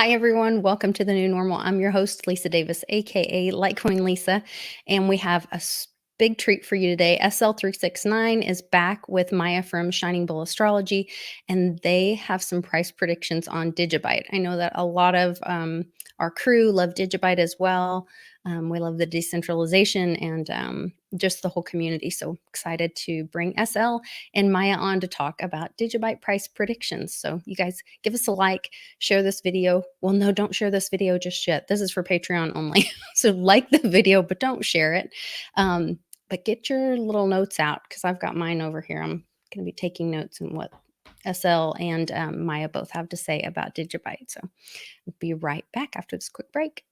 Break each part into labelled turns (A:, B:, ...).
A: Hi, everyone. Welcome to the new normal. I'm your host, Lisa Davis, aka Litecoin Lisa, and we have a big treat for you today. SL369 is back with Maya from Shining Bull Astrology, and they have some price predictions on Digibyte. I know that a lot of our crew love Digibyte as well. We love the decentralization and just the whole community. So excited to bring SL and Maya on to talk about Digibyte price predictions. So you guys give us a like, share this video. Well, no, don't share this video just yet. This is for Patreon only. So like the video, but don't share it. But get your little notes out because I've got mine over here. I'm going to be taking notes on what SL and Maya both have to say about Digibyte. So we'll be right back after this quick break.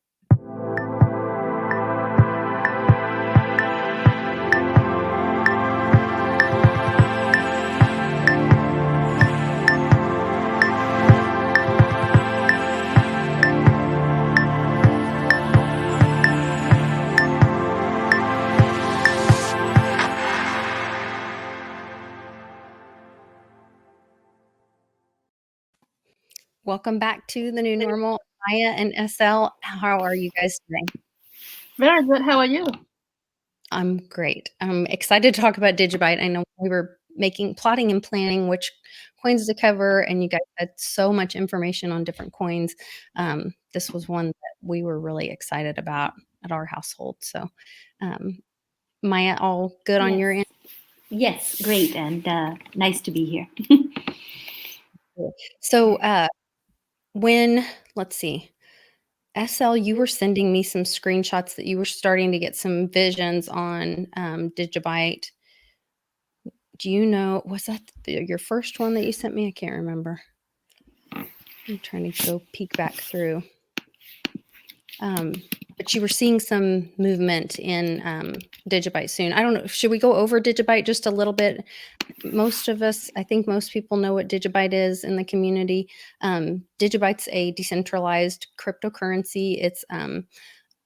A: Welcome back to the new normal. Maya and SL, how are you guys today?
B: Very good. How are you?
A: I'm great. I'm excited to talk about Digibyte. I know we were plotting and planning which coins to cover, and you guys had so much information on different coins. This was one that we were really excited about at our household. So, Maya, all good on your end?
C: Yes, great, and nice to be here.
A: So, let's see. SL, you were sending me some screenshots that you were starting to get some visions on Digibyte. Do you know, was that your first one that you sent me? I can't remember. I'm trying to go peek back through. But you were seeing some movement in Digibyte soon. I don't know. Should we go over Digibyte just a little bit? Most of us, I think most people know what Digibyte is in the community. Digibyte's a decentralized cryptocurrency. It's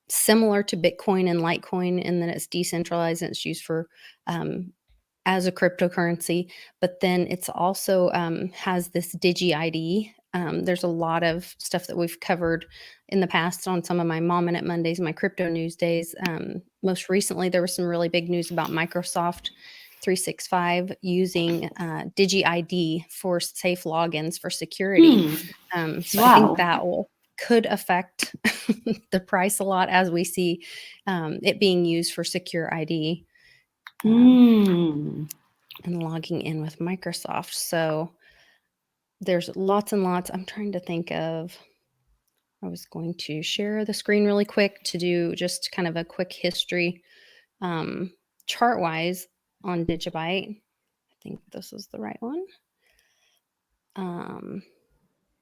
A: similar to Bitcoin and Litecoin in that it's decentralized and it's used for as a cryptocurrency, but then it's also has this Digibyte. There's a lot of stuff that we've covered in the past on some of my Mom Minute Mondays, my crypto news days. Most recently, there was some really big news about Microsoft 365 using Digibyte for safe logins for security. So I think that could affect the price a lot as we see it being used for secure ID. And logging in with Microsoft. So there's lots and lots. I'm trying to think of, I was going to share the screen really quick to do just kind of a quick history chart-wise on Digibyte. I think this is the right one.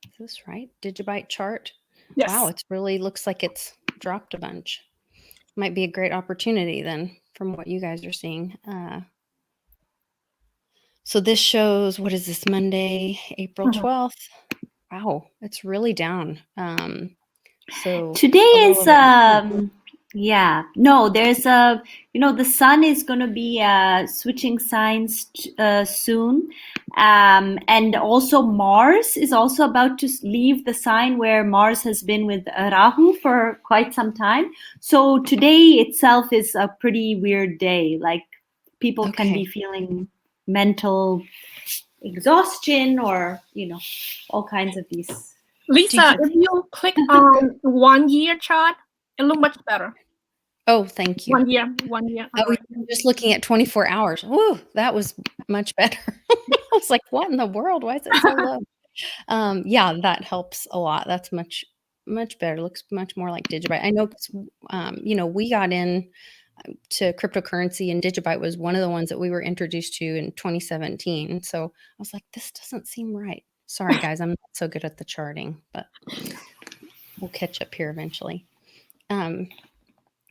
A: Is this right? Digibyte chart.
B: Yes.
A: Wow, it really looks like it's dropped a bunch. Might be a great opportunity then from what you guys are seeing. So this shows, what is this, Monday, April 12th? Wow, it's really down. So
C: today is, there's the sun is going to be switching signs soon. And also Mars is also about to leave the sign where Mars has been with Rahu for quite some time. So today itself is a pretty weird day. Like people can be feeling mental exhaustion or, all kinds of these.
B: Lisa, if you click on 1 year chart, it looks much better.
A: Oh, thank you.
B: 1 year.
A: Oh, I'm just looking at 24 hours. Woo, that was much better. I was like, what in the world? Why is it so low? Yeah, that helps a lot. That's much better. Looks much more like Digibyte. I know, we got in to cryptocurrency, and Digibyte was one of the ones that we were introduced to in 2017. So I was like, this doesn't seem right. Sorry, guys, I'm not so good at the charting, but we'll catch up here eventually.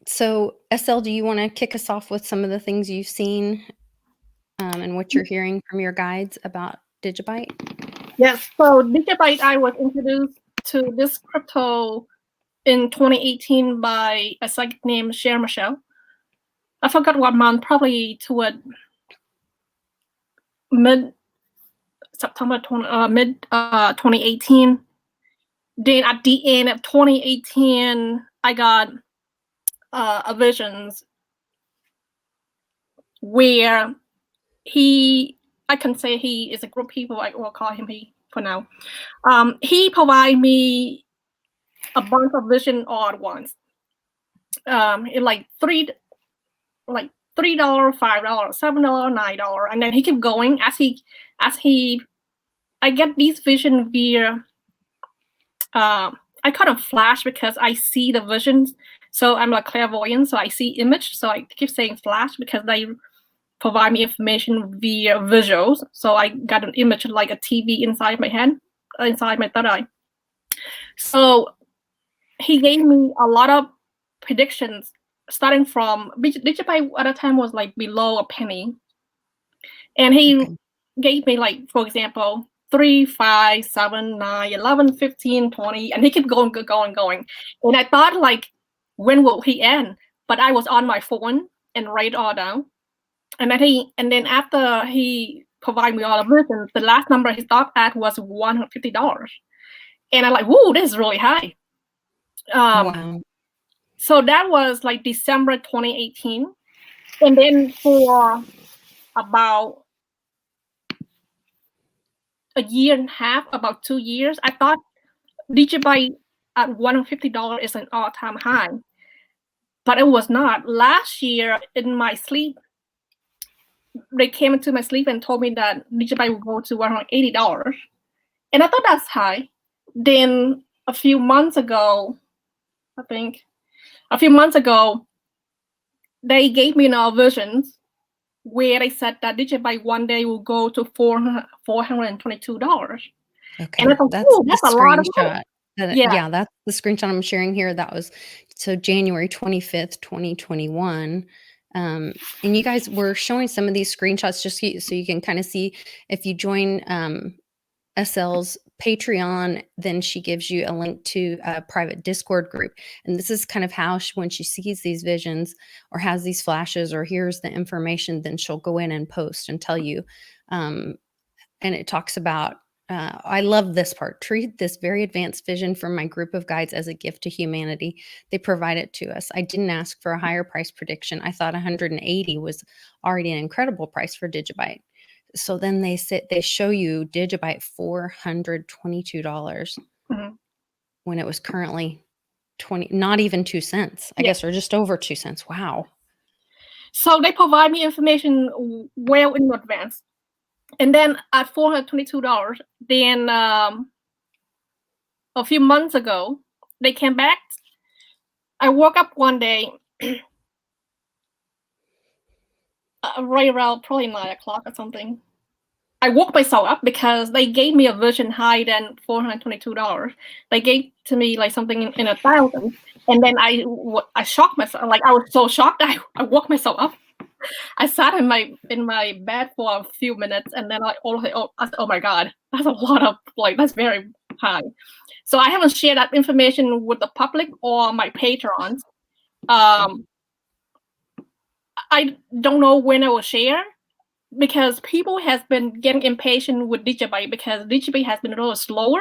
A: So SL, do you want to kick us off with some of the things you've seen and what you're hearing from your guides about Digibyte?
B: Yes, so Digibyte, I was introduced to this crypto in 2018 by a psychic named Cher Michelle. I forgot what month, probably toward mid 2018. Then at the end of 2018, I got a visions where I can say he is a group of people. I will call him he for now. He provided me a bunch of vision all at once. In like $3, $5, $7, $9, and then he kept going as I get these vision via I kind of flash because I see the visions. So I'm like clairvoyant, so I see image. So I keep saying flash because they provide me information via visuals. So I got an image like a TV inside my head, inside my third eye. So he gave me a lot of predictions starting from Digibyte at the time was like below a penny. And he gave me like, for example, 3, 5, 7, 9, 11, 15, 20, and he kept going. And I thought like, when will he end? But I was on my phone and write all down. And then after he provided me all the visions, the last number he stopped at was $150. And I'm like, whoa, this is really high.
A: Wow.
B: So that was like December 2018. And then for about a year and a half, about 2 years, I thought Digibyte at $150 is an all-time high. But it was not. Last year in my sleep, they came into my sleep and told me that Digibyte would go to $180. And I thought that's high. Then a few months ago, they gave me now versions where they said that Digibyte one day will go to $422.
A: Okay,
B: And I thought,
A: that's
B: oh,
A: the
B: that's a lot of money.
A: screenshot. Yeah, that's the screenshot I'm sharing here. That was so January 25th, 2021. And you guys were showing some of these screenshots just so you can kind of see if you join SL's Patreon, then she gives you a link to a private Discord group. And this is kind of how when she sees these visions or has these flashes or hears the information, then she'll go in and post and tell you. And it talks about, I love this part. Treat this very advanced vision from my group of guides as a gift to humanity. They provide it to us. I didn't ask for a higher price prediction. I thought 180 was already an incredible price for Digibyte. So then they show you Digibyte $422 when it was currently not even 2 cents, I guess, or just over 2 cents. Wow.
B: So they provide me information well in advance. And then at $422, then a few months ago, they came back. I woke up one day, right around probably 9 o'clock or something. I woke myself up because they gave me a version higher than $422. They gave to me like something in 1,000. And then I shocked myself. Like I was so shocked, I woke myself up. I sat in my bed for a few minutes, and then I said, oh my God, that's a lot of, like, that's very high. So I haven't shared that information with the public or my patrons. I don't know when I will share, because people has been getting impatient with Digibyte because Digibyte has been a little slower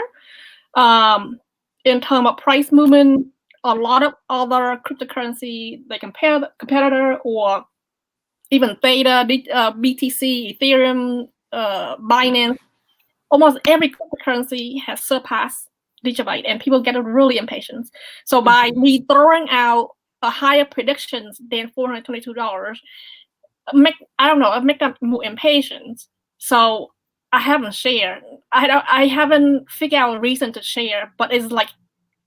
B: in terms of price movement. A lot of other cryptocurrency, like competitor or even Theta, BTC, Ethereum, Binance, almost every cryptocurrency has surpassed Digibyte, and people get really impatient. So by me throwing out a higher predictions than $422, make them more impatient. So I haven't shared. I haven't figured out a reason to share, but it's like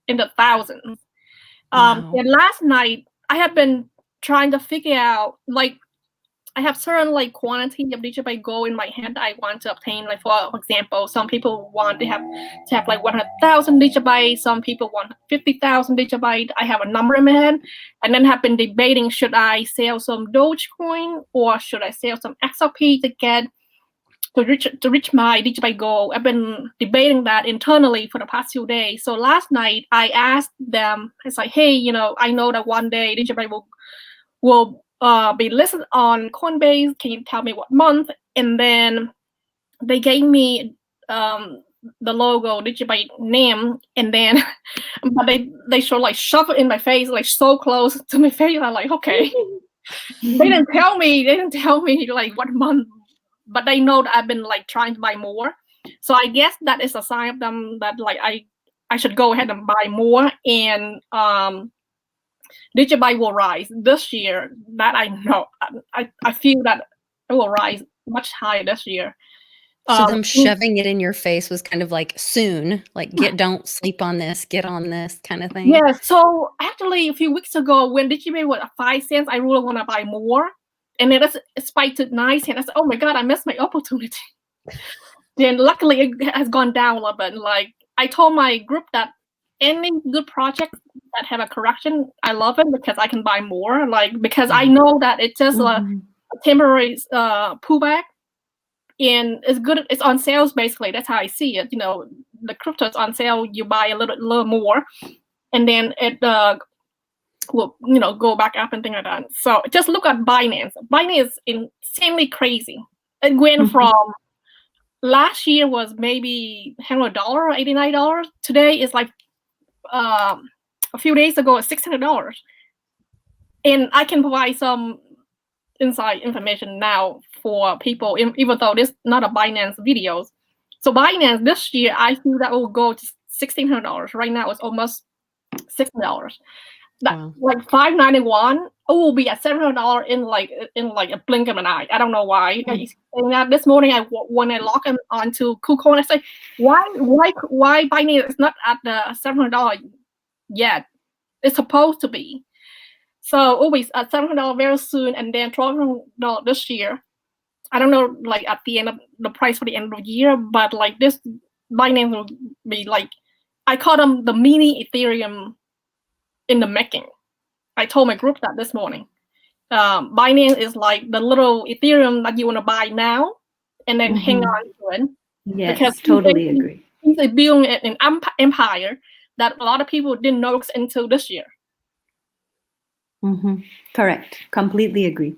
B: in the thousands.
A: Wow.
B: And last night I have been trying to figure out, like, I have certain like quantity of Digibyte Gold in my hand I want to obtain. Like, for example, some people want to have like 100,000 Digibyte. Some people want 50,000 Digibyte. I have a number in my head, and then have been debating, should I sell some Dogecoin or should I sell some XRP to reach my Digibyte goal. I've been debating that internally for the past few days. So last night I asked them, it's like, hey, I know that one day Digibyte will be listed on Coinbase. Can you tell me what month? And then they gave me the logo Digibyte name, and then but they sort of like shove it in my face, like so close to my face. I'm like, okay. They didn't tell me like what month, but they know that I've been like trying to buy more. So I guess that is a sign of them that like I should go ahead and buy more, and Digibyte will rise this year. That I know. I feel that it will rise much higher this year.
A: So them shoving it in your face was kind of like soon, like don't sleep on this, get on this kind of thing.
B: Yeah. So actually, a few weeks ago, when Digibyte was at 5 cents, I really want to buy more, and then it spiked to 9 cents. I said, "Oh my god, I missed my opportunity." Then luckily, it has gone down a little bit. Like I told my group that any good project that have a correction, I love it because I can buy more. Like because I know that it's just a temporary pullback. And it's good. It's on sales basically. That's how I see it. You know, the crypto is on sale. You buy a little more, and then it will go back up and things like that. So just look at Binance. Binance is insanely crazy. It went from last year was maybe $100, $89. Today is like a few days ago it's $600, and I can provide some inside information now for people, even though this is not a Binance videos. So Binance this year, I feel that will go to $1,600. Right now, it's almost $600. Wow. Like $591, it will be at $700 in like a blink of an eye. I don't know why. And this morning, when I log onto KuCoin, I say, why Binance is not at the $700 yet? It's supposed to be. So always at $700 very soon, and then $1,200 this year. I don't know, like at the end of the price for the end of the year, but like this Binance will be like, I call them the mini Ethereum in the making. I told my group that this morning. Binance is like the little Ethereum that you want to buy now, and then hang on to it.
C: Yes, because totally agree.
B: He's building an empire that a lot of people didn't know until this year.
C: Correct. Completely agree.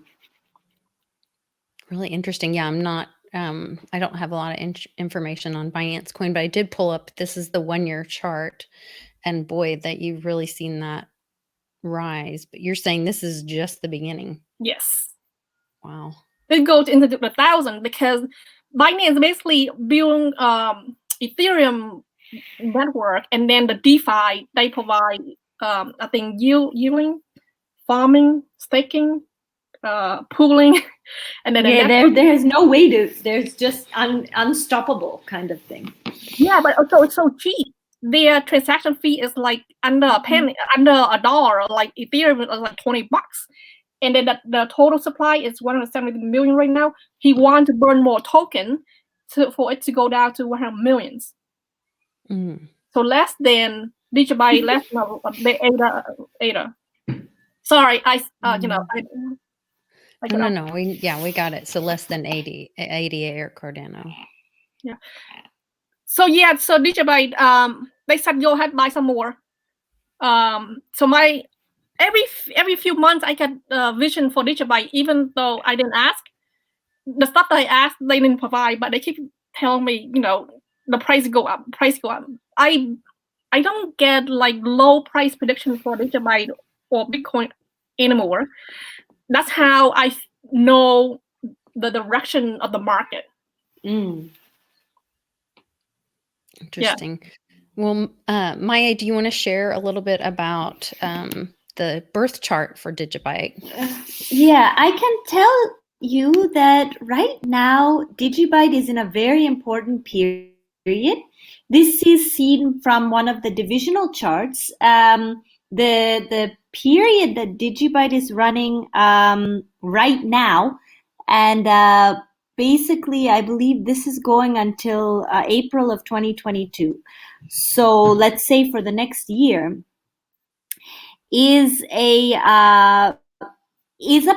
A: Really interesting. Yeah, I'm not, I don't have a lot of information on Binance Coin, but I did pull up, this is the 1-year chart, and boy, that you've really seen that rise, but you're saying this is just the beginning.
B: Yes.
A: Wow.
B: It goes into the 1,000 because Binance basically building Ethereum network, and then the DeFi, they provide, I think, yielding, farming, staking, pooling, and then
C: there's no way to. There's just unstoppable kind of thing.
B: Yeah, but also it's so cheap. Their transaction fee is like under a penny, under $1. Like Ethereum is like $20, and then the total supply is 170 million right now. He wants to burn more token for it to go down to 100 millions. So less than Digibyte, less than ADA. Sorry,
A: No. We got it. So less than 80 or Cardano.
B: Yeah. So Digibyte, they said go ahead buy some more. So my every few months I get vision for Digibyte, even though I didn't ask. The stuff that I asked, they didn't provide, but they keep telling me, the price go up. I don't get like low price prediction for Digibyte or Bitcoin anymore. That's how I know the direction of the market.
A: Interesting. Yeah. Well, Maya, do you want to share a little bit about the birth chart for Digibyte?
C: Yeah, I can tell you that right now Digibyte is in a very important period. This is seen from one of the divisional charts. The period that Digibyte is running right now, and basically I believe this is going until April of 2022. So let's say for the next year is a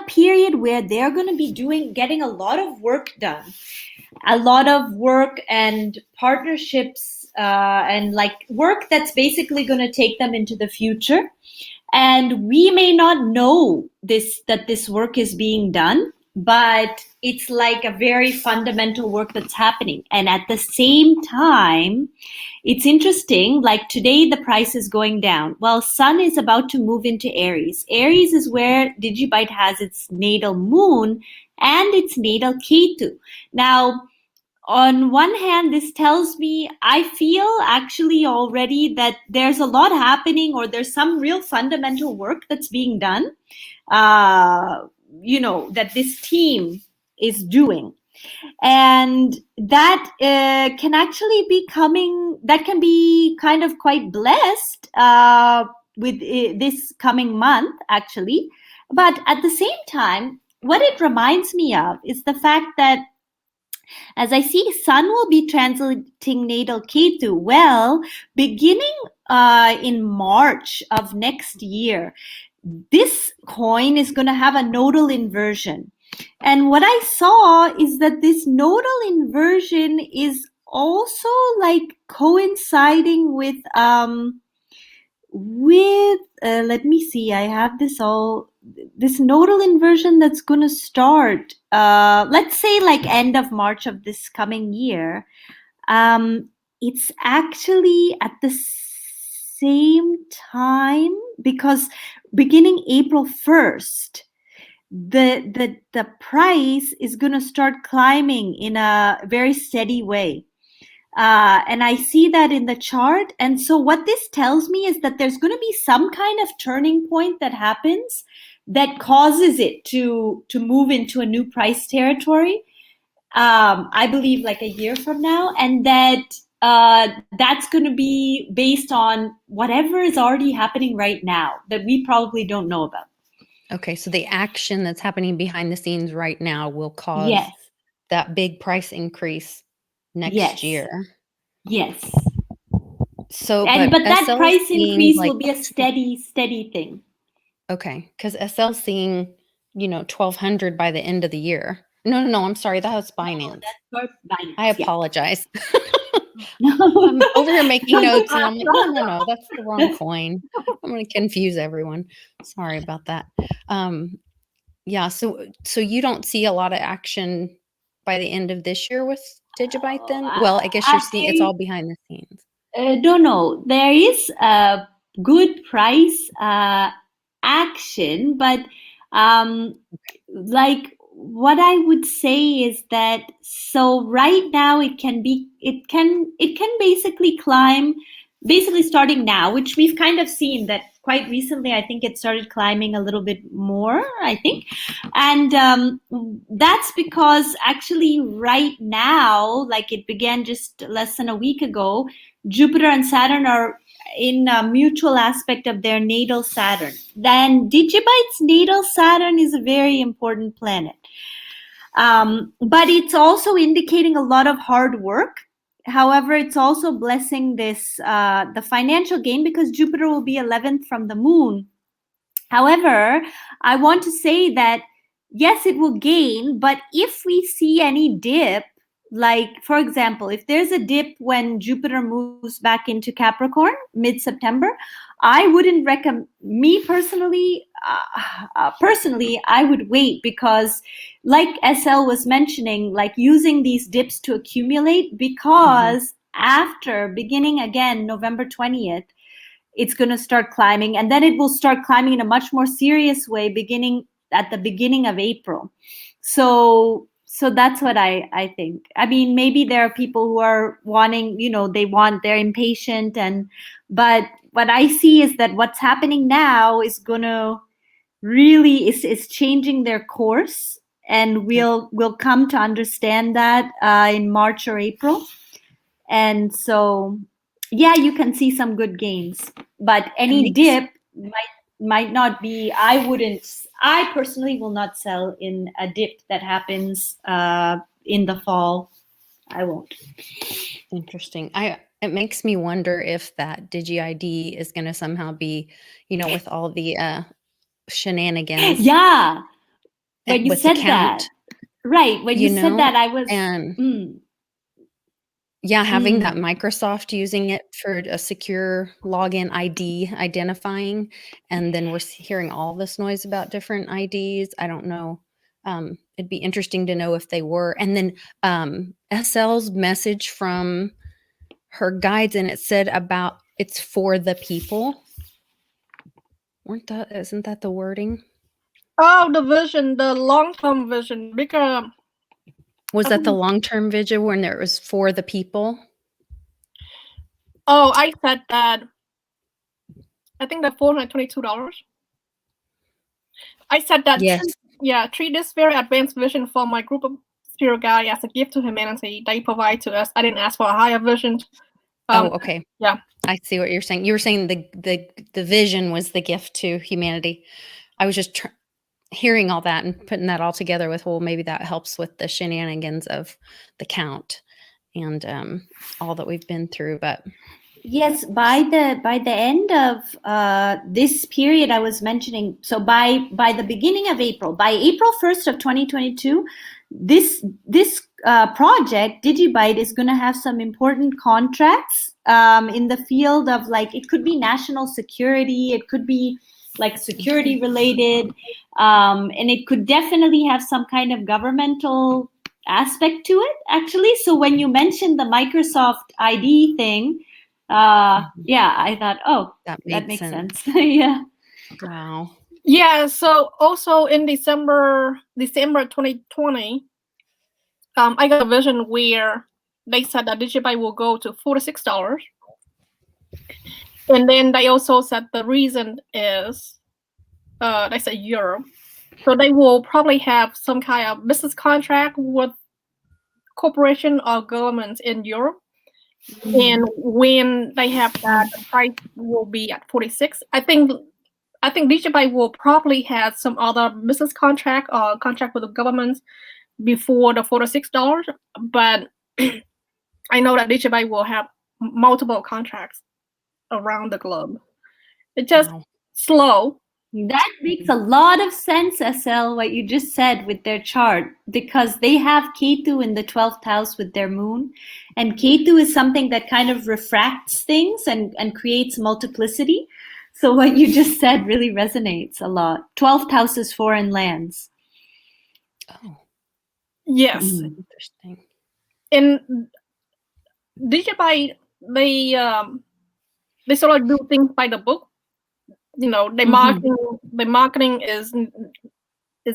C: period where they're going to be getting a lot of work done, a lot of work and partnerships and like work that's basically going to take them into the future. And we may not know that this work is being done, but it's like a very fundamental work that's happening. And at the same time, it's interesting, like today the price is going down. Well, Sun is about to move into Aries. Aries is where Digibyte has its natal moon and its natal Ketu. Now, on one hand, this tells me I feel actually already that there's a lot happening, or there's some real fundamental work that's being done, that this team is doing. And that can actually be that can be kind of quite blessed with this coming month, actually. But at the same time, what it reminds me of is the fact that, as I see, Sun will be transiting natal Ketu. Well, beginning in March of next year, this coin is going to have a nodal inversion. And what I saw is that this nodal inversion is also like coinciding with let me see, I have this nodal inversion that's going to start, let's say like end of March of this coming year. It's actually at the same time, because beginning April 1st, the price is going to start climbing in a very steady way. And I see that in the chart. And so what this tells me is that there's going to be some kind of turning point that happens that causes it to move into a new price territory. I believe like a year from now, and that that's going to be based on whatever is already happening right now that we probably don't know about.
A: Okay, so the action that's happening behind the scenes right now will cause
C: Yes.
A: that big price increase next
C: Yes.
A: year.
C: Yes.
A: So,
C: but that
A: SL
C: price
A: seeing,
C: increase
A: like,
C: will be a steady thing.
A: Okay, because SL seeing 1,200 by the end of the year. No, I'm sorry, that was Binance.
C: No, that's for Binance.
A: I apologize.
C: Yeah.
A: I'm over here making notes, and I'm like, no, that's the wrong coin. I'm going to confuse everyone. Sorry about that. Yeah, so you don't see a lot of action by the end of this year with Digibyte then? Well, I guess you're seeing it's all behind the scenes.
C: No. There is a good price action, but like what I would say is that, so right now it can basically climb, basically starting now, which we've kind of seen that quite recently. I think it started climbing a little bit more, I think. And that's because actually right now, like it began just less than a week ago, Jupiter and Saturn are in a mutual aspect of their natal Saturn. Then Digibyte's natal Saturn is a very important planet. But it's also indicating a lot of hard work. However, it's also blessing this, the financial gain, because Jupiter will be 11th from the moon. However, I want to say that, yes, it will gain, but if we see any dip, like, for example, if there's a dip when Jupiter moves back into Capricorn mid-September, I wouldn't recommend, me personally, I would wait, because like SL was mentioning, like using these dips to accumulate, because after beginning again November 20th, it's going to start climbing, and then it will start climbing in a much more serious way beginning at the beginning of April. So that's what I think. I mean, maybe there are people who are wanting, they're impatient, but what I see is that what's happening now is going to really is changing their course, and we'll come to understand that in March or April. And so, yeah, you can see some good gains, but any dip might not be. I personally will not sell in a dip that happens in the fall. I won't.
A: Interesting. It makes me wonder if that DigiID is going to somehow be, with all the shenanigans.
C: Yeah. When you
A: with
C: said
A: the count,
C: that, right? When you said that, I was.
A: Yeah, having that Microsoft using it for a secure login ID identifying, and then we're hearing all this noise about different IDs. I don't know. it'd be interesting to know if they were. And then SL's message from her guides, and it said about it's for the people. Isn't that the wording?
B: Oh, the vision, the long-term vision, bigger.
A: Was that the long-term vision when it was for the people?
B: Oh, I said that. I think that $422. I said that.
A: Yes.
B: Treat this very advanced vision from my group of spirit guide as a gift to humanity. They provide to us. I didn't ask for a higher vision.
A: Okay.
B: Yeah.
A: I see what you're saying. You were saying the vision was the gift to humanity. I was just hearing all that and putting that all together with, well, maybe that helps with the shenanigans of the count and all that we've been through. But
C: yes, by the end of this period I was mentioning, so by the beginning of April, by April 1st of 2022, this project Digibyte is going to have some important contracts in the field of, like, it could be national security, it could be like security related, and it could definitely have some kind of governmental aspect to it, actually. So when you mentioned the Microsoft ID thing, I thought, oh, that makes sense. Yeah.
A: Wow.
B: Yeah. So also in December 2020, I got a vision where they said that Digibyte will go to $46. And then they also said the reason is, they said Europe. So they will probably have some kind of business contract with corporation or governments in Europe. And when they have that, the price will be at 46. I think Digibyte will probably have some other business contract or contract with the governments before the $46. But I know that Digibyte will have multiple contracts around the globe. It's just slow.
C: That makes a lot of sense, SL, what you just said with their chart, because they have Ketu in the 12th house with their moon. And Ketu is something that kind of refracts things and creates multiplicity. So what you just said really resonates a lot. 12th house is foreign lands.
A: Oh.
B: Yes.
A: Interesting.
B: In Digibyte, they sort of do things by the book. You know, the marketing is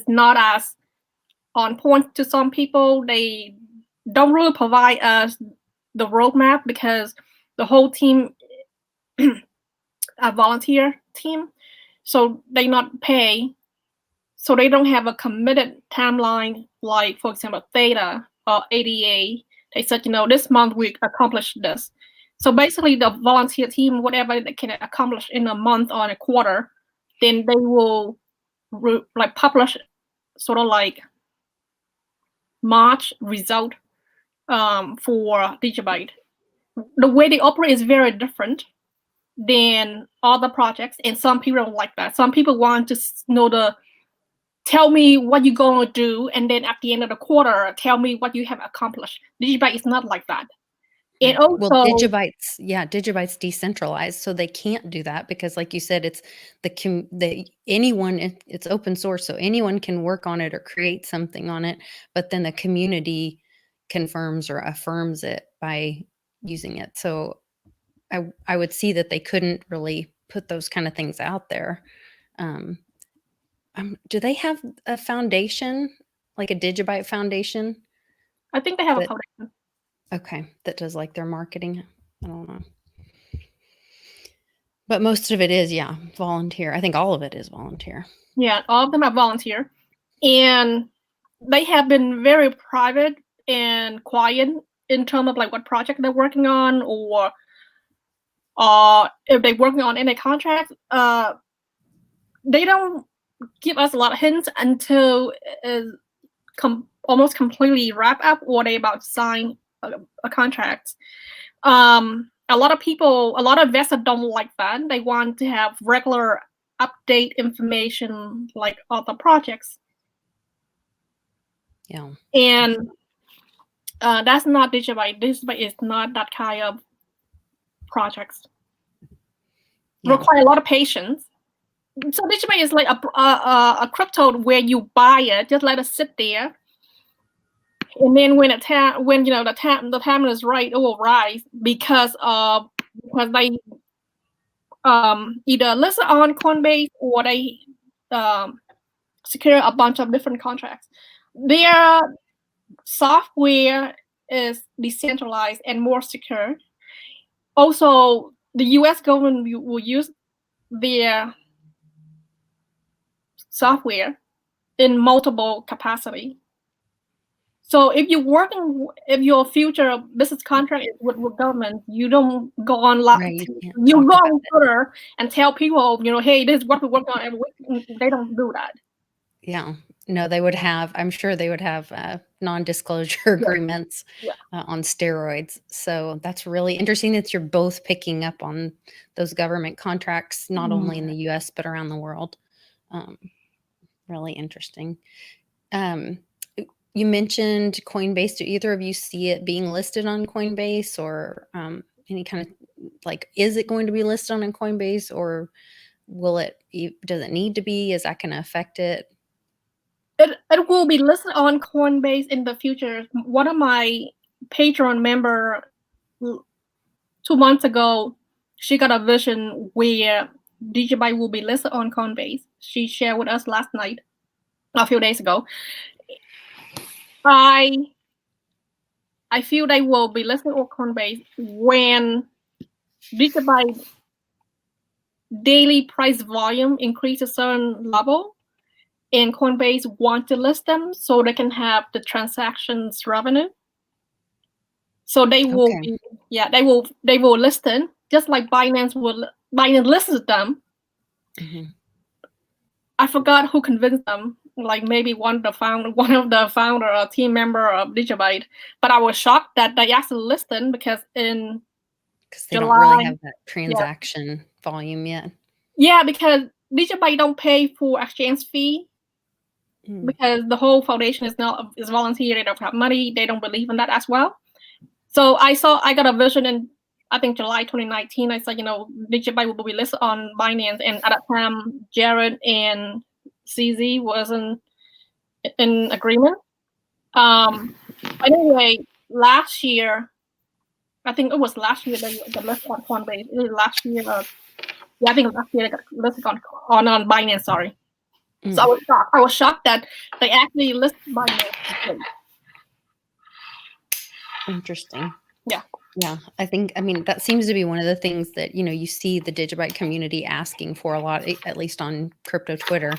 B: not as on point to some people. They don't really provide us the roadmap because the whole team a volunteer team, so they not pay, so they don't have a committed timeline. Like, for example, Theta or ADA, they said, this month we accomplished this. So basically, the volunteer team, whatever they can accomplish in a month or a quarter, then they will publish sort of like March result for Digibyte. The way they operate is very different than other projects, and some people don't like that. Some people want to know tell me what you're going to do, and then at the end of the quarter, tell me what you have accomplished. Digibyte is not like that. And also,
A: Digibyte's decentralized, so they can't do that because, like you said, it's it's open source, so anyone can work on it or create something on it. But then the community confirms or affirms it by using it. So I would see that they couldn't really put those kind of things out there. Do they have a foundation, like a Digibyte foundation?
B: I think they have a foundation.
A: Okay, that does like their marketing. I don't know. But most of it is, volunteer. I think all of it is volunteer.
B: Yeah, all of them are volunteer. And they have been very private and quiet in terms of like what project they're working on, or if they're working on any contracts. They don't give us a lot of hints until it's almost completely wrapped up, or they about to sign a contract. A lot of investors don't like that. They want to have regular update information like other projects.
A: Yeah.
B: And that's not Digibyte. Digibyte is not that kind of projects. Require a lot of patience. So Digibyte is like a crypto where you buy it, just let it sit there, and then when the time is right, it will rise because they either list it on Coinbase or they secure a bunch of different contracts. Their software is decentralized and more secure. Also, the U.S. government will use their software in multiple capacity. So if your future business contract is with government, you don't go on you go on Twitter and tell people, hey, this is what we work on every week. They don't do that.
A: Yeah. No, they would have, I'm sure they would have non-disclosure agreements on steroids. So that's really interesting that you're both picking up on those government contracts, not only in the US, but around the world. Really interesting. You mentioned Coinbase. Do either of you see it being listed on Coinbase or any kind of is it going to be listed on Coinbase, or does it need to be? Is that going to affect it?
B: It will be listed on Coinbase in the future. One of my Patreon member 2 months ago, she got a vision where Digibyte will be listed on Coinbase. She shared with us last night, a few days ago. I feel they will be listed on Coinbase when Digibyte daily price volume increases a certain level, and Coinbase want to list them so they can have the transactions revenue. So they will they will list them just like Binance listed them.
A: Mm-hmm.
B: I forgot who convinced them. Like maybe one of the founder or team member of Digibyte, but I was shocked that they actually listed because in
A: they don't really have that transaction volume yet.
B: Yeah, because Digibyte don't pay for exchange fee because the whole foundation is volunteer. They don't have money. They don't believe in that as well. So I got a vision in I think July 2019. I said, Digibyte will be listed on Binance, and at that time, Jared and CZ wasn't in agreement. Anyway, last year, I think it was last year they listed on Coinbase. Last year, I think last year they got listed on Binance. Sorry. So I was shocked. I was shocked that they actually listed Binance.
A: Interesting.
B: Yeah.
A: Yeah. I mean, that seems to be one of the things that, you see the Digibyte community asking for a lot, at least on crypto Twitter,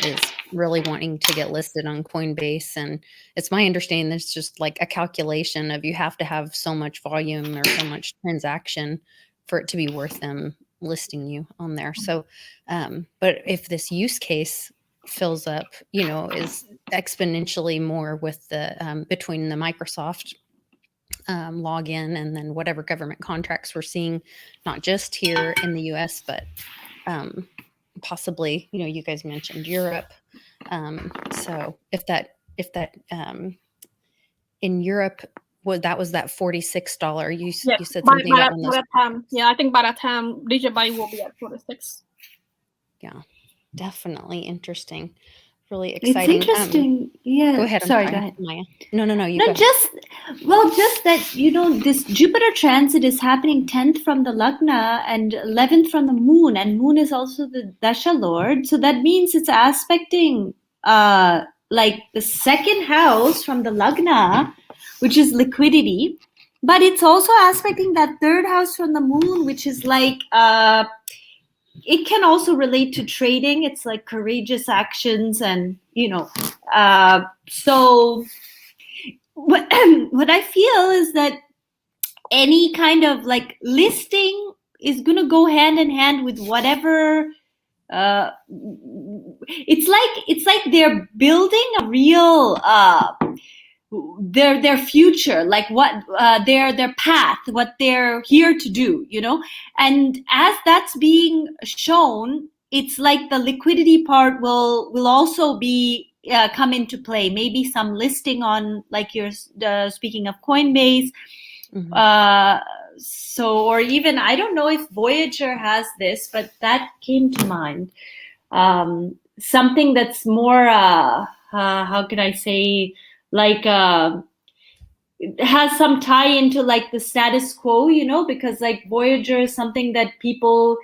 A: is really wanting to get listed on Coinbase. And it's my understanding that it's just like a calculation of you have to have so much volume or so much transaction for it to be worth them listing you on there. So, but if this use case fills up, is exponentially more with the, between the Microsoft login and then whatever government contracts we're seeing, not just here in the US, but possibly, you guys mentioned Europe. So if that in Europe, that was that $46. You said something about
B: by that time. Yeah, I think by that time Digibyte will be at 46.
A: Yeah, definitely interesting. Really exciting.
C: It's interesting. Yeah.
A: Go ahead.
C: Sorry, go ahead.
A: Maya. No, you
C: no,
A: go
C: just that, this Jupiter transit is happening 10th from the Lagna and 11th from the Moon, and Moon is also the Dasha Lord. So that means it's aspecting like the second house from the Lagna, which is liquidity, but it's also aspecting that third house from the Moon, which is like it can also relate to trading. It's like courageous actions, and so what I feel is that any kind of like listing is going to go hand in hand with whatever it's like they're building a real their future, like what their path, what they're here to do, and as that's being shown, it's like the liquidity part will also be come into play. Maybe some listing on, like you're speaking of Coinbase, or even, I don't know if Voyager has this, but that came to mind. Something that's more, how can I say, like, it has some tie into like the status quo, because like Voyager is something that people,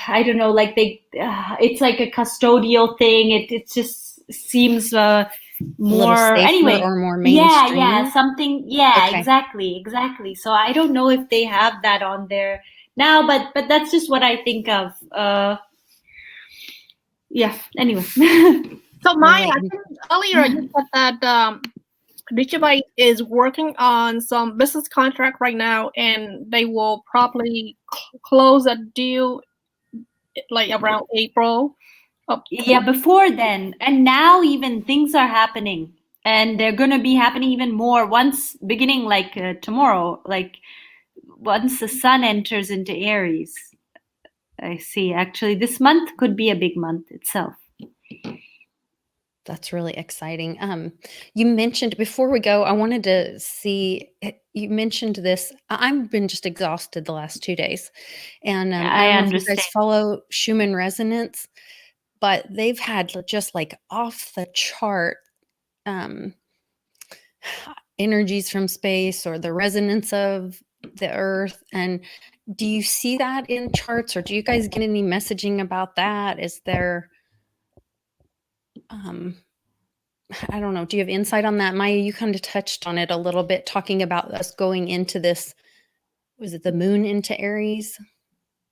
C: I don't know, like it's like a custodial thing. It just seems
A: A little
C: more,
A: safer
C: anyway.
A: or more
C: Yeah,
A: mainstream?
C: something. Yeah,
A: Okay.
C: exactly. So I don't know if they have that on there now, but that's just what I think of. Yeah. Anyway.
B: So Maya,
A: Really
B: I think earlier you said that Digibyte is working on some business contract right now, and they will probably close a deal like around April.
C: Yeah, before then. And now even things are happening. And they're going to be happening even more once, beginning like tomorrow, like once the sun enters into Aries. I see. Actually, this month could be a big month itself.
A: That's really exciting. You mentioned, before we go, I wanted to see, you mentioned this. I've been just exhausted the last 2 days. And I
C: I
A: don't know if you
C: understand.
A: guys follow Schumann resonance, but they've had just like off the chart um, energies from space or the resonance of the earth. And do you see that in charts, or do you guys get any messaging about that? Is there, I don't know, do you have insight on that? Maya, you kind of touched on it a little bit, talking about us going into this, was it the moon into Aries?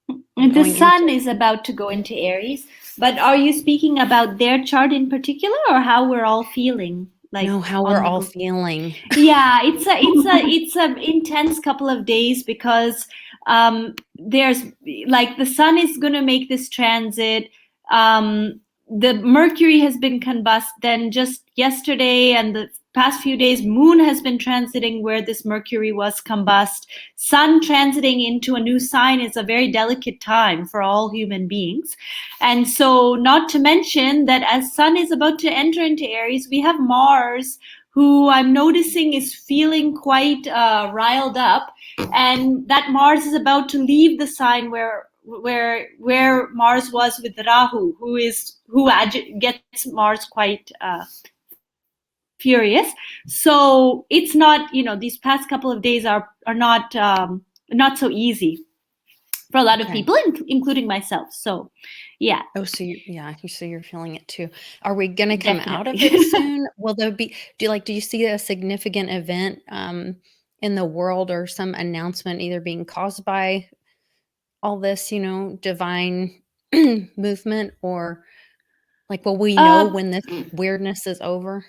C: The
A: Going
C: sun
A: into,
C: is about to go into Aries, but are you speaking about their chart in particular, or how we're all feeling, like
A: know how
C: on
A: we're
C: the
A: all
C: group?
A: feeling.
C: Yeah, it's a intense couple of days, because there's like the sun is going to make this transit. The Mercury has been combust. Then just yesterday and the past few days, Moon has been transiting where this Mercury was combust. Sun transiting into a new sign is a very delicate time for all human beings. And so, not to mention that as Sun is about to enter into Aries, we have Mars, who I'm noticing is feeling quite riled up, and that Mars is about to leave the sign where Mars was with Rahu, who gets Mars quite furious. So it's not, these past couple of days are not not so easy for a lot of
A: Okay.
C: people, including myself. So yeah.
A: Oh, so so you're feeling it too. Are we going to come out of
C: Definitely.
A: it soon? Will there be, do you see a significant event in the world, or some announcement either being caused by all this, divine movement, or like, will we know when this weirdness is over?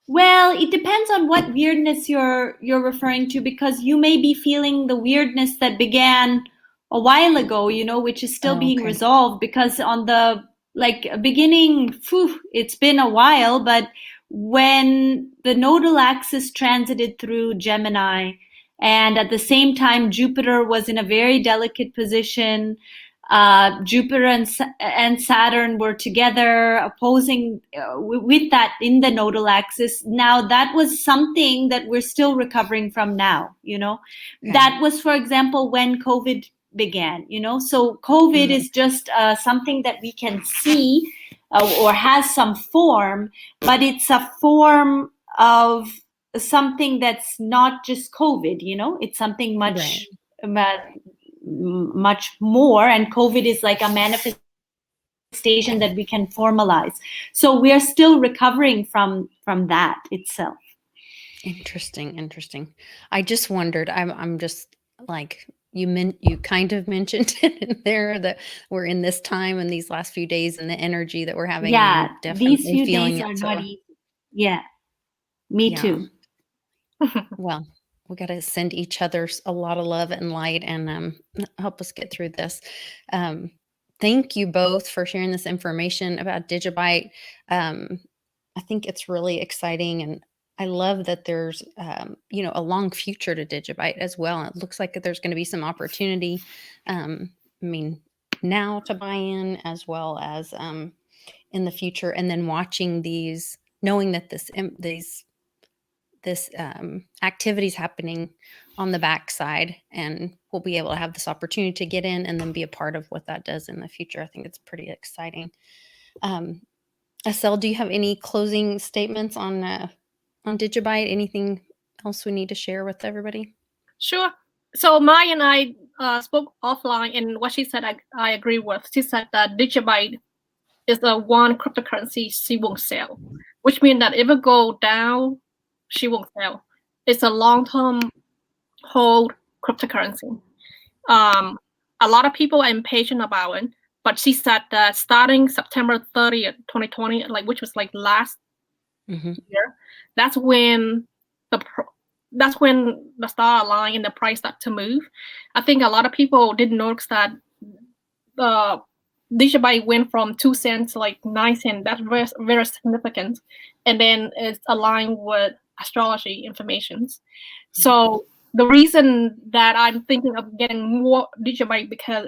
C: Well, it depends on what weirdness you're referring to, because you may be feeling the weirdness that began a while ago, which is still
A: Oh,
C: being
A: okay.
C: resolved, because on the beginning, it's been a while, but when the nodal axis transited through Gemini, and at the same time Jupiter was in a very delicate position, Jupiter and Saturn were together opposing with that in the nodal axis. Now that was something that we're still recovering from now,
A: Okay.
C: That was, for example, when COVID began, so COVID is just something that we can see or has some form, but it's a form of something that's not just COVID, it's something
A: Right.
C: much more, and COVID is like a manifestation that we can formalize. So we are still recovering from that itself.
A: Interesting. I just wondered, I'm just like, you kind of mentioned it in there, that we're in this time and these last few days and the energy that we're having, and
C: Yeah,
A: I'm
C: these
A: definitely
C: few
A: feeling
C: days
A: it.
C: are
A: So
C: not easy. Yeah, me
A: yeah.
C: too.
A: Well, we got to send each other a lot of love and light, and help us get through this. Thank you both for sharing this information about Digibyte. I think it's really exciting, and I love that there's a long future to Digibyte as well. It looks like there's going to be some opportunity. I mean, now to buy in, as well as in the future, and then watching knowing that this activities happening on the backside, and we'll be able to have this opportunity to get in and then be a part of what that does in the future. I think it's pretty exciting. Estelle, do you have any closing statements on Digibyte? Anything else we need to share with everybody?
B: Sure. So Maya and I spoke offline, and what she said I agree with. She said that Digibyte is the one cryptocurrency she won't sell, which means that if it go down, she won't sell. It's a long-term hold cryptocurrency. A lot of people are impatient about it, but she said that starting September 30th, 2020, which was like last year, that's when the star aligned and the price started to move. I think a lot of people didn't notice that Digibyte went from 2 cents to like 9 cents. That's very, very significant. And then it's aligned with astrology informations. So the reason that I'm thinking of getting more Digibyte, because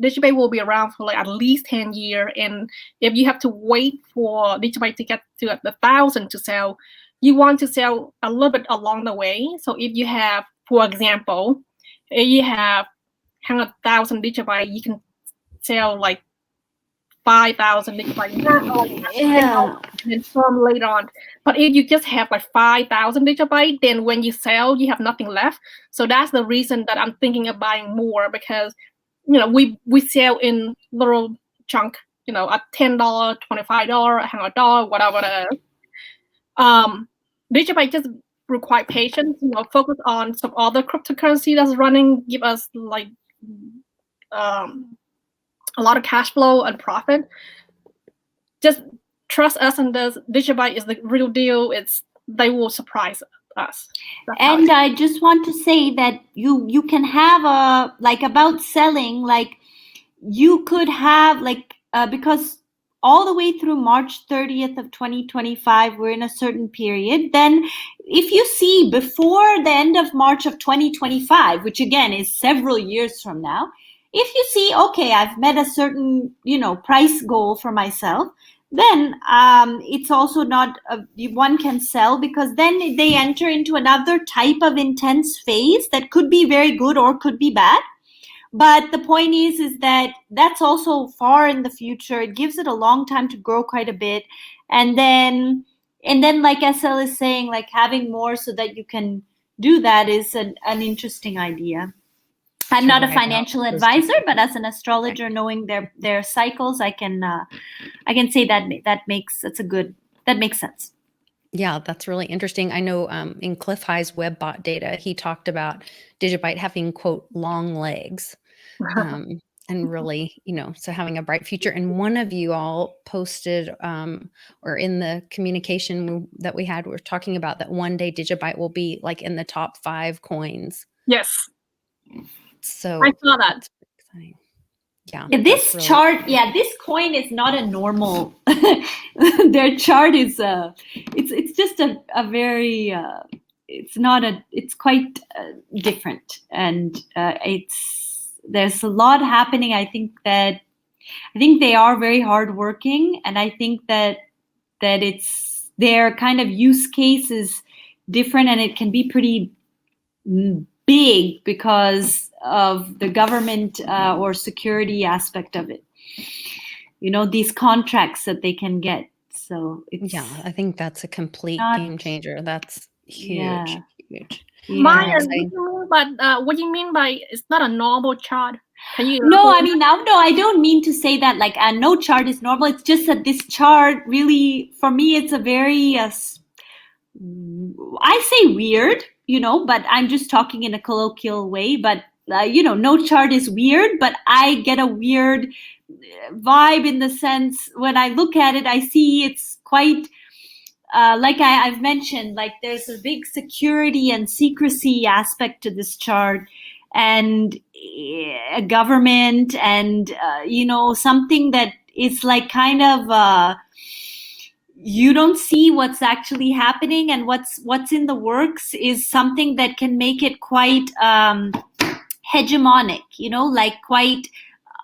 B: Digibyte will be around for like at least 10 years. And if you have to wait for Digibyte to get to 1,000 to sell, you want to sell a little bit along the way. So if you have, for example, if you have 100,000 Digibyte, you can sell like 5,000 Digibyte and then some later on. But if you just have like 5,000 Digibyte, then when you sell, you have nothing left. So that's the reason that I'm thinking of buying more, because we sell in little chunk, at $10, $25, $100, whatever it is. Digibyte just require patience, focus on some other cryptocurrency that's running, give us like a lot of cash flow and profit. Just trust us, and this Digibyte is the real deal. They will surprise us.
C: And I just want to say that you can have about selling, like you could have because all the way through March 30th of 2025, we're in a certain period. Then if you see before the end of March of 2025, which again is several years from now, if you see, okay, I've met a certain, price goal for myself, then it's also not, one can sell, because then they enter into another type of intense phase that could be very good or could be bad. But the point is that that's also far in the future. It gives it a long time to grow quite a bit. And then like SL is saying, like having more so that you can do that is an interesting idea. I'm not a financial advisor, but as an astrologer, knowing their cycles, I can say that makes sense.
A: Yeah, that's really interesting. I know in Cliff High's WebBot data, he talked about Digibyte having, quote, long legs, and really, so having a bright future. And one of you all posted, or in the communication that we had, we were talking about that one day Digibyte will be like in the top 5 coins.
B: Yes.
A: So
B: I saw that.
A: Exciting. Yeah.
C: This chart, this coin is not a normal. Their chart is it's just a very it's quite different, and there's a lot happening. I think they are very hardworking, and I think that it's their kind of use case is different, and it can be pretty big because of the government or security aspect of it. These contracts that they can get. So
A: I think that's a complete game changer. That's huge, huge.
B: Maya, what do you mean by it's not a normal chart? Can you?
C: No, I don't mean to say that like no chart is normal. It's just that this chart really, for me, it's a very I say weird, but I'm just talking in a colloquial way. But no chart is weird, but I get a weird vibe in the sense when I look at it, I see it's quite like I've mentioned, like there's a big security and secrecy aspect to this chart, and a government, and something that is like kind of you don't see what's actually happening, and what's in the works is something that can make it quite hegemonic, like quite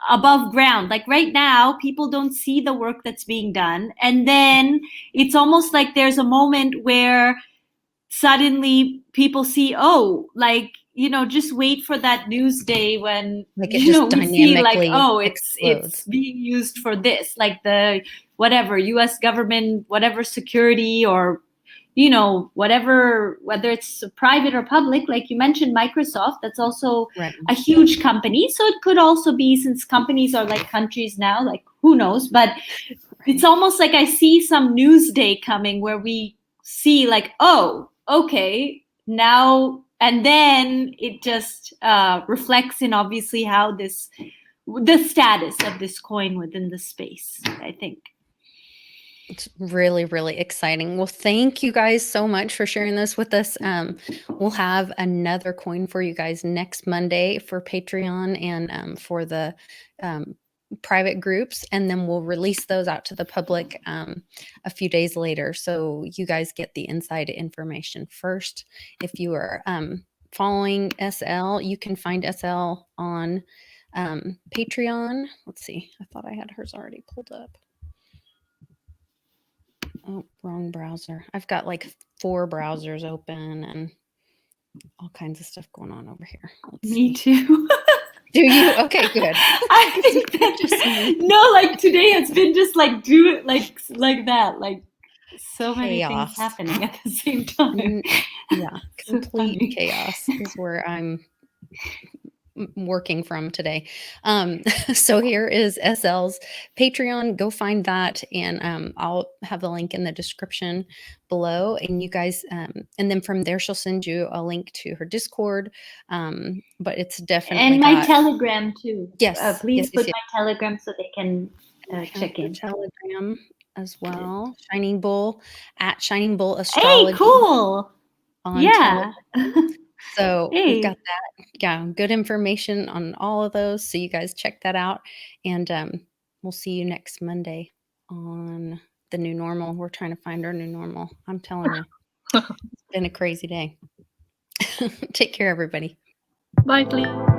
C: above ground. Like right now, people don't see the work that's being done. And then it's almost like there's a moment where suddenly people see, oh, like, just wait for that news day when,
A: Like it just
C: we see like,
A: dynamically
C: oh, it's
A: explodes.
C: being used for this, like the whatever US government, whatever security, or whatever, whether it's private or public, like you mentioned Microsoft, that's also
A: Right.
C: a huge company. So it could also be, since companies are like countries now, like who knows, but it's almost like I see some news day coming where we see like, oh, okay, now, and then it just reflects in obviously how the status of this coin within the space, I think.
A: It's really, really exciting. Well, thank you guys so much for sharing this with us. We'll have another coin for you guys next Monday for Patreon and for the private groups, and then we'll release those out to the public a few days later. So you guys get the inside information first. If you are following SL, you can find SL on Patreon. Let's see. I thought I had hers already pulled up. Oh, wrong browser. I've got like 4 browsers open and all kinds of stuff going on over here.
C: Me too.
A: Do you? Okay, good.
C: I think that, no, like today has been just like do it like that, like so many things happening at the same time.
A: Yeah,
C: So
A: complete
C: funny.
A: chaos is where I'm working from today. So here is SL's Patreon. Go find that, and I'll have the link in the description below. And you guys, and then from there, she'll send you a link to her Discord. But it's definitely
C: and my Telegram too.
A: Yes,
C: please
A: yes,
C: put my Telegram so they can check in.
A: Telegram as well. Shining Bull at Shining Bull Astrology.
C: Hey, cool. Yeah.
A: So
C: hey.
A: We've got that. Yeah, good information on all of those. So you guys check that out. And we'll see you next Monday on the new normal. We're trying to find our new normal. I'm telling you, it's been a crazy day. Take care, everybody.
B: Bye, Cleo.